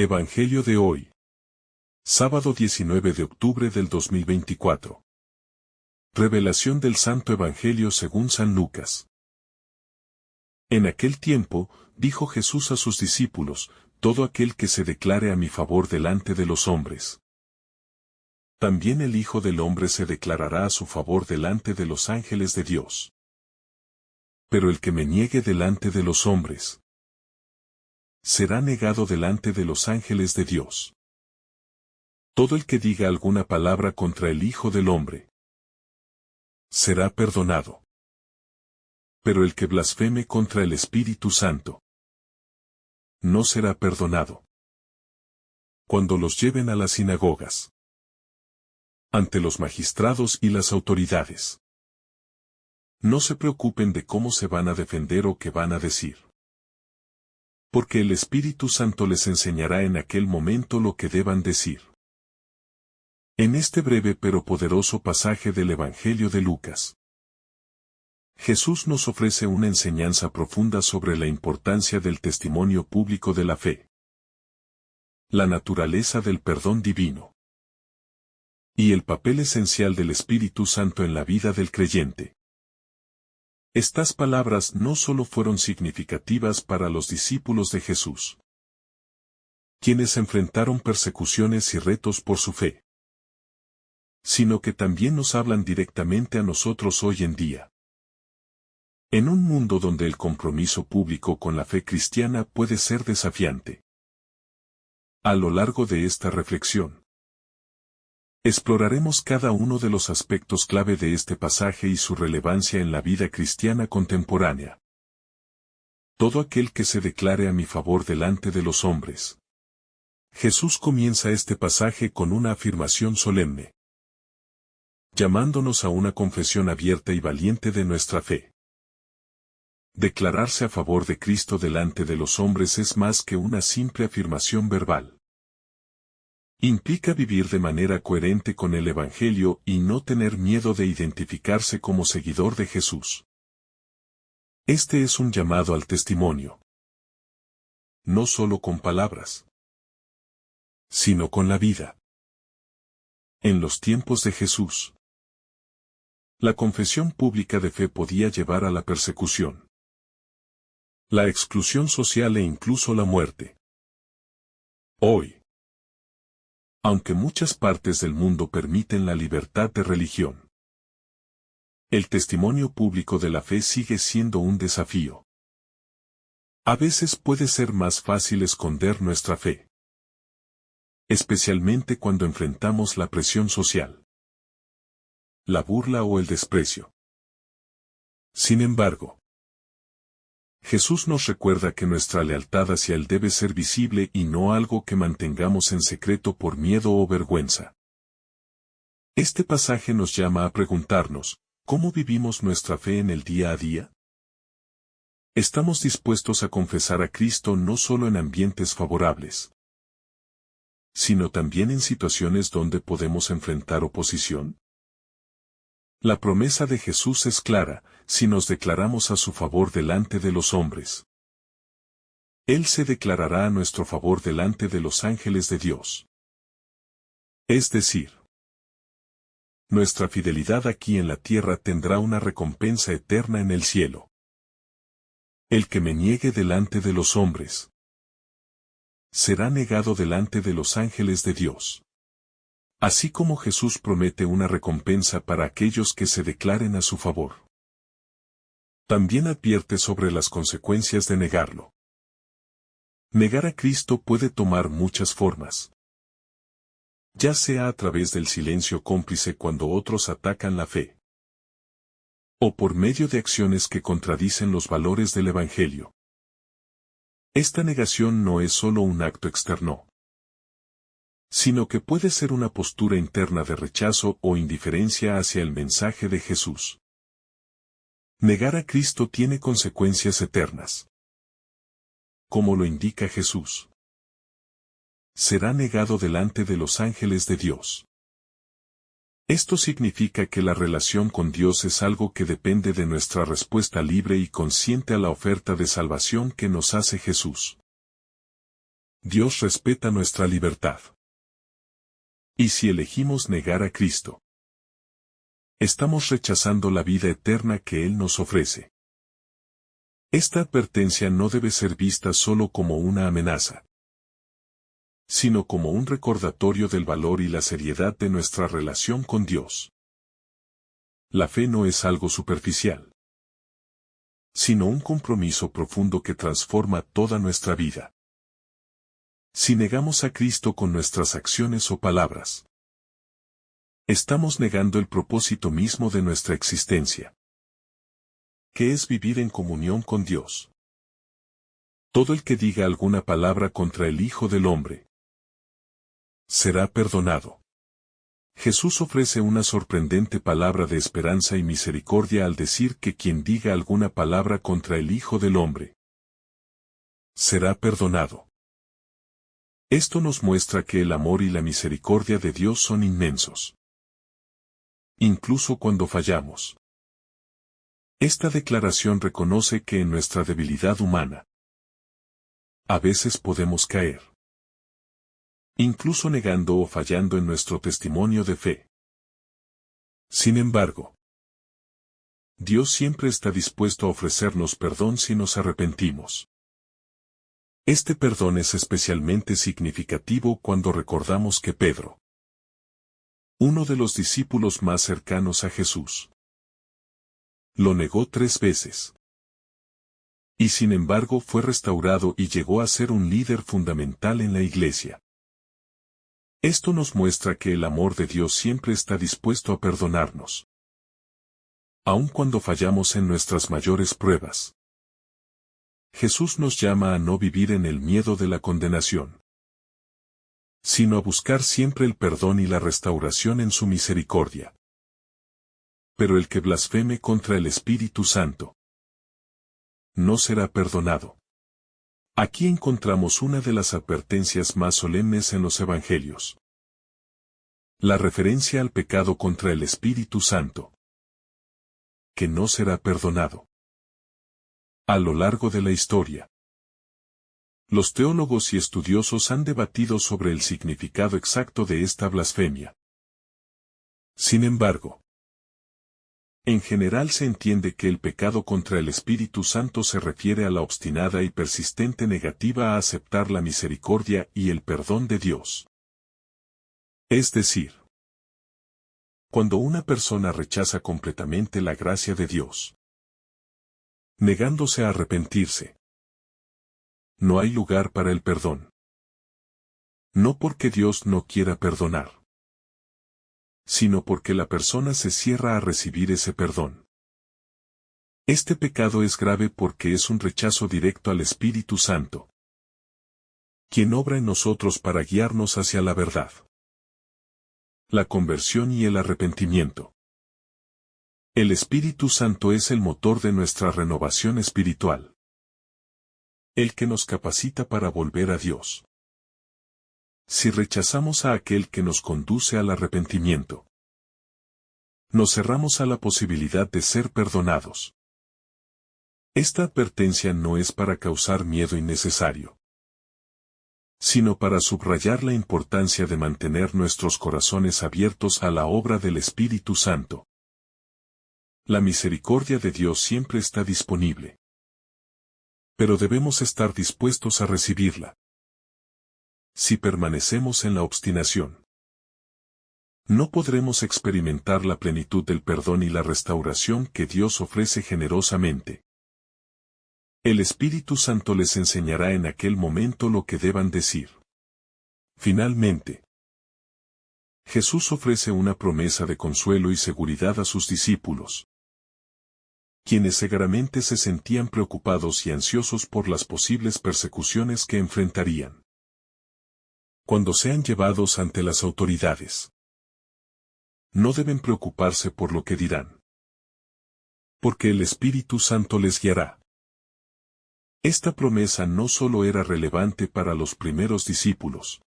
Evangelio de hoy. Sábado 19 de octubre del 2024. Revelación del Santo Evangelio según San Lucas. En aquel tiempo, dijo Jesús a sus discípulos, todo aquel que se declare a mi favor delante de los hombres. También el Hijo del Hombre se declarará a su favor delante de los ángeles de Dios. Pero el que me niegue delante de los hombres, será negado delante de los ángeles de Dios. Todo el que diga alguna palabra contra el Hijo del Hombre, será perdonado. Pero el que blasfeme contra el Espíritu Santo, no será perdonado. Cuando los lleven a las sinagogas, ante los magistrados y las autoridades, no se preocupen de cómo se van a defender o qué van a decir. Porque el Espíritu Santo les enseñará en aquel momento lo que deban decir. En este breve pero poderoso pasaje del Evangelio de Lucas, Jesús nos ofrece una enseñanza profunda sobre la importancia del testimonio público de la fe, la naturaleza del perdón divino y el papel esencial del Espíritu Santo en la vida del creyente. Estas palabras no solo fueron significativas para los discípulos de Jesús, quienes enfrentaron persecuciones y retos por su fe, sino que también nos hablan directamente a nosotros hoy en día. En un mundo donde el compromiso público con la fe cristiana puede ser desafiante. A lo largo de esta reflexión, exploraremos cada uno de los aspectos clave de este pasaje y su relevancia en la vida cristiana contemporánea. Todo aquel que se declare a mi favor delante de los hombres. Jesús comienza este pasaje con una afirmación solemne, llamándonos a una confesión abierta y valiente de nuestra fe. Declararse a favor de Cristo delante de los hombres es más que una simple afirmación verbal. Implica vivir de manera coherente con el Evangelio y no tener miedo de identificarse como seguidor de Jesús. Este es un llamado al testimonio. No solo con palabras, sino con la vida. En los tiempos de Jesús, la confesión pública de fe podía llevar a la persecución, la exclusión social e incluso la muerte. Hoy, aunque muchas partes del mundo permiten la libertad de religión, el testimonio público de la fe sigue siendo un desafío. A veces puede ser más fácil esconder nuestra fe, especialmente cuando enfrentamos la presión social, la burla o el desprecio. Sin embargo, Jesús nos recuerda que nuestra lealtad hacia Él debe ser visible y no algo que mantengamos en secreto por miedo o vergüenza. Este pasaje nos llama a preguntarnos, ¿cómo vivimos nuestra fe en el día a día? ¿Estamos dispuestos a confesar a Cristo no solo en ambientes favorables, sino también en situaciones donde podemos enfrentar oposición? La promesa de Jesús es clara, si nos declaramos a su favor delante de los hombres, Él se declarará a nuestro favor delante de los ángeles de Dios. Es decir, nuestra fidelidad aquí en la tierra tendrá una recompensa eterna en el cielo. El que me niegue delante de los hombres, será negado delante de los ángeles de Dios. Así como Jesús promete una recompensa para aquellos que se declaren a su favor, también advierte sobre las consecuencias de negarlo. Negar a Cristo puede tomar muchas formas, ya sea a través del silencio cómplice cuando otros atacan la fe, o por medio de acciones que contradicen los valores del Evangelio. Esta negación no es solo un acto externo, sino que puede ser una postura interna de rechazo o indiferencia hacia el mensaje de Jesús. Negar a Cristo tiene consecuencias eternas. Como lo indica Jesús, será negado delante de los ángeles de Dios. Esto significa que la relación con Dios es algo que depende de nuestra respuesta libre y consciente a la oferta de salvación que nos hace Jesús. Dios respeta nuestra libertad. Y si elegimos negar a Cristo, estamos rechazando la vida eterna que Él nos ofrece. Esta advertencia no debe ser vista solo como una amenaza, sino como un recordatorio del valor y la seriedad de nuestra relación con Dios. La fe no es algo superficial, sino un compromiso profundo que transforma toda nuestra vida. Si negamos a Cristo con nuestras acciones o palabras, estamos negando el propósito mismo de nuestra existencia, que es vivir en comunión con Dios. Todo el que diga alguna palabra contra el Hijo del Hombre será perdonado. Jesús ofrece una sorprendente palabra de esperanza y misericordia al decir que quien diga alguna palabra contra el Hijo del Hombre será perdonado. Esto nos muestra que el amor y la misericordia de Dios son inmensos, incluso cuando fallamos. Esta declaración reconoce que en nuestra debilidad humana, a veces podemos caer, incluso negando o fallando en nuestro testimonio de fe. Sin embargo, Dios siempre está dispuesto a ofrecernos perdón si nos arrepentimos. Este perdón es especialmente significativo cuando recordamos que Pedro, uno de los discípulos más cercanos a Jesús, lo negó 3 veces. Y sin embargo fue restaurado y llegó a ser un líder fundamental en la iglesia. Esto nos muestra que el amor de Dios siempre está dispuesto a perdonarnos, aun cuando fallamos en nuestras mayores pruebas. Jesús nos llama a no vivir en el miedo de la condenación, sino a buscar siempre el perdón y la restauración en su misericordia. Pero el que blasfeme contra el Espíritu Santo no será perdonado. Aquí encontramos una de las advertencias más solemnes en los Evangelios. La referencia al pecado contra el Espíritu Santo, que no será perdonado. A lo largo de la historia, los teólogos y estudiosos han debatido sobre el significado exacto de esta blasfemia. Sin embargo, en general se entiende que el pecado contra el Espíritu Santo se refiere a la obstinada y persistente negativa a aceptar la misericordia y el perdón de Dios. Es decir, cuando una persona rechaza completamente la gracia de Dios, negándose a arrepentirse, no hay lugar para el perdón. No porque Dios no quiera perdonar, sino porque la persona se cierra a recibir ese perdón. Este pecado es grave porque es un rechazo directo al Espíritu Santo, quien obra en nosotros para guiarnos hacia la verdad, la conversión y el arrepentimiento. El Espíritu Santo es el motor de nuestra renovación espiritual, el que nos capacita para volver a Dios. Si rechazamos a aquel que nos conduce al arrepentimiento, nos cerramos a la posibilidad de ser perdonados. Esta advertencia no es para causar miedo innecesario, sino para subrayar la importancia de mantener nuestros corazones abiertos a la obra del Espíritu Santo. La misericordia de Dios siempre está disponible, pero debemos estar dispuestos a recibirla. Si permanecemos en la obstinación, no podremos experimentar la plenitud del perdón y la restauración que Dios ofrece generosamente. El Espíritu Santo les enseñará en aquel momento lo que deban decir. Finalmente, Jesús ofrece una promesa de consuelo y seguridad a sus discípulos, quienes seguramente se sentían preocupados y ansiosos por las posibles persecuciones que enfrentarían cuando sean llevados ante las autoridades. No deben preocuparse por lo que dirán, porque el Espíritu Santo les guiará. Esta promesa no solo era relevante para los primeros discípulos,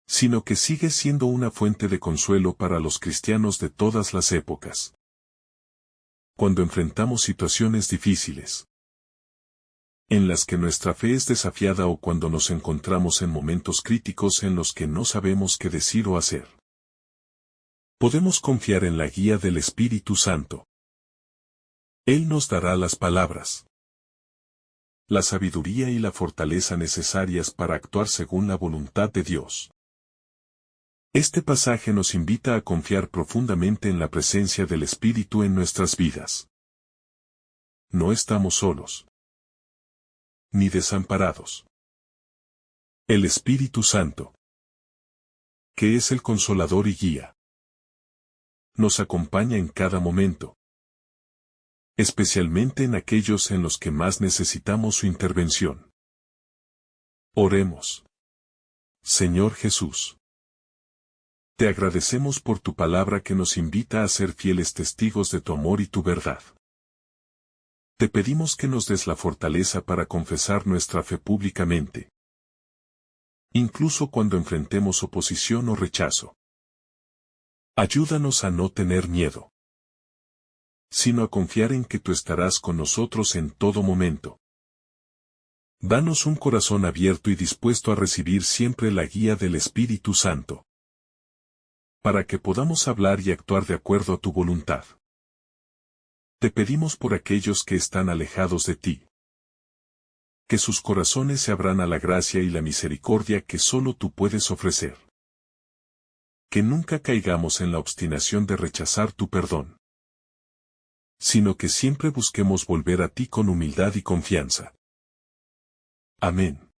sino que sigue siendo una fuente de consuelo para los cristianos de todas las épocas. Cuando enfrentamos situaciones difíciles, en las que nuestra fe es desafiada o cuando nos encontramos en momentos críticos en los que no sabemos qué decir o hacer. Podemos confiar en la guía del Espíritu Santo. Él nos dará las palabras, la sabiduría y la fortaleza necesarias para actuar según la voluntad de Dios. Este pasaje nos invita a confiar profundamente en la presencia del Espíritu en nuestras vidas. No estamos solos, ni desamparados. El Espíritu Santo, que es el Consolador y guía, nos acompaña en cada momento, especialmente en aquellos en los que más necesitamos su intervención. Oremos. Señor Jesús, te agradecemos por tu palabra que nos invita a ser fieles testigos de tu amor y tu verdad. Te pedimos que nos des la fortaleza para confesar nuestra fe públicamente, incluso cuando enfrentemos oposición o rechazo. Ayúdanos a no tener miedo, sino a confiar en que tú estarás con nosotros en todo momento. Danos un corazón abierto y dispuesto a recibir siempre la guía del Espíritu Santo, para que podamos hablar y actuar de acuerdo a tu voluntad. Te pedimos por aquellos que están alejados de ti, que sus corazones se abran a la gracia y la misericordia que solo tú puedes ofrecer. Que nunca caigamos en la obstinación de rechazar tu perdón, sino que siempre busquemos volver a ti con humildad y confianza. Amén.